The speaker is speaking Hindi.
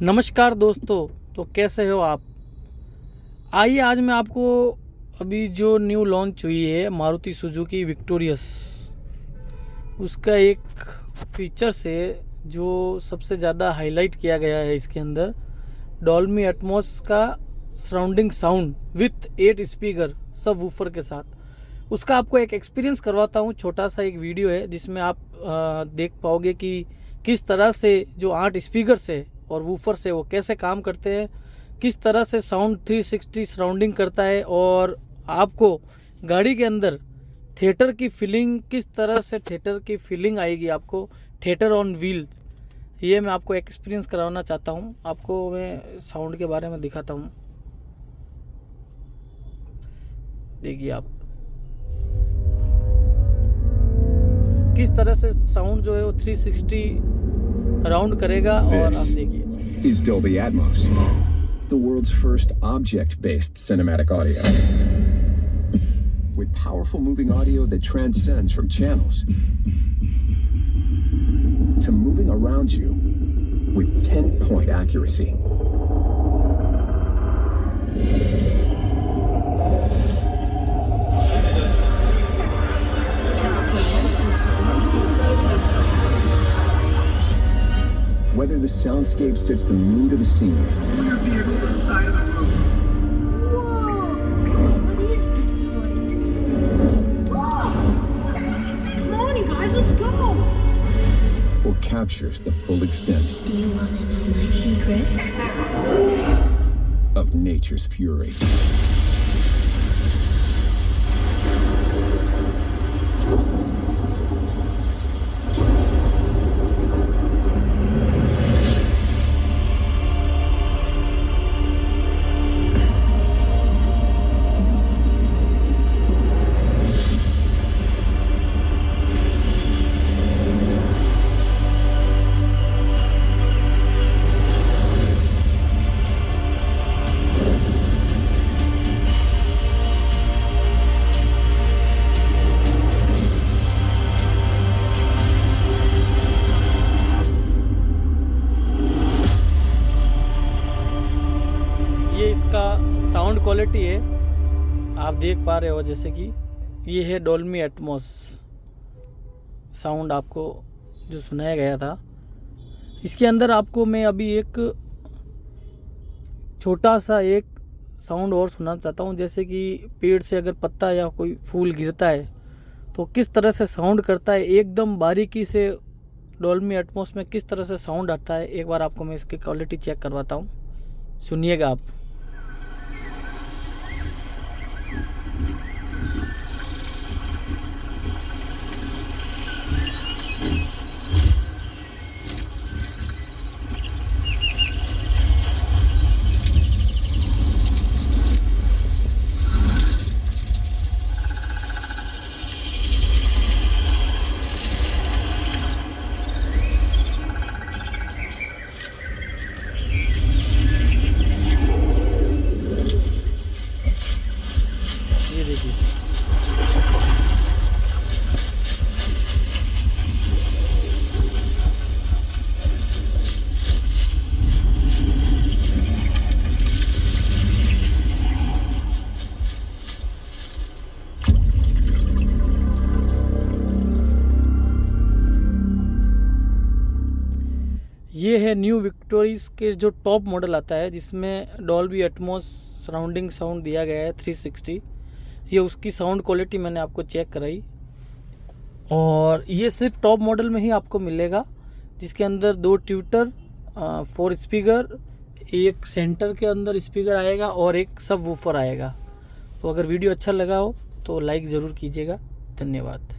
नमस्कार दोस्तों। तो कैसे हो आप? आइए आज मैं आपको अभी जो न्यू लॉन्च हुई है मारुति सुजुकी विक्टोरियस, उसका एक फीचर से जो सबसे ज़्यादा हाईलाइट किया गया है इसके अंदर डॉल्बी एटमॉस का सराउंडिंग साउंड विथ 8 स्पीकर सब वूफर के साथ। उसका आपको एक एक्सपीरियंस करवाता हूँ। छोटा सा एक वीडियो है जिसमें आप देख पाओगे कि किस तरह से जो 8 स्पीकर से और वूफर से वो कैसे काम करते हैं, किस तरह से साउंड 360 सराउंडिंग करता है और आपको गाड़ी के अंदर थिएटर की फीलिंग, किस तरह से थिएटर की फीलिंग आएगी आपको, थिएटर ऑन व्हील। ये मैं आपको एक्सपीरियंस कराना चाहता हूँ। आपको मैं साउंड के बारे में दिखाता हूँ। देखिए आप किस तरह से साउंड जो है वो 360 राउंड करेगा। और आप देखिए is Dolby Atmos, the world's first object-based cinematic audio. With powerful moving audio that transcends from channels to moving around you with pinpoint accuracy. Whether the soundscape sets the mood of the scene. Come on, you guys, let's go. Or captures the full extent You wanna know my secret? of nature's fury. ये इसका साउंड क्वालिटी है, आप देख पा रहे हो। जैसे कि ये है डॉल्बी एटमॉस साउंड आपको जो सुनाया गया था। इसके अंदर आपको मैं अभी एक छोटा सा एक साउंड और सुनाना चाहता हूँ। जैसे कि पेड़ से अगर पत्ता या कोई फूल गिरता है तो किस तरह से साउंड करता है, एकदम बारीकी से डॉल्बी एटमॉस में किस तरह से साउंड आता है। एक बार आपको मैं इसकी क्वालिटी चेक करवाता हूँ, सुनिएगा आप। ये देखिए ये है न्यू विक्टोरियस के जो टॉप मॉडल आता है जिसमें डॉल्बी एटमॉस सराउंडिंग साउंड दिया गया है 360। ये उसकी साउंड क्वालिटी मैंने आपको चेक कराई और ये सिर्फ टॉप मॉडल में ही आपको मिलेगा, जिसके अंदर 2 ट्यूटर, 4 स्पीकर, एक सेंटर के अंदर स्पीकर आएगा और एक सब वूफर आएगा। तो अगर वीडियो अच्छा लगा हो तो लाइक ज़रूर कीजिएगा। धन्यवाद।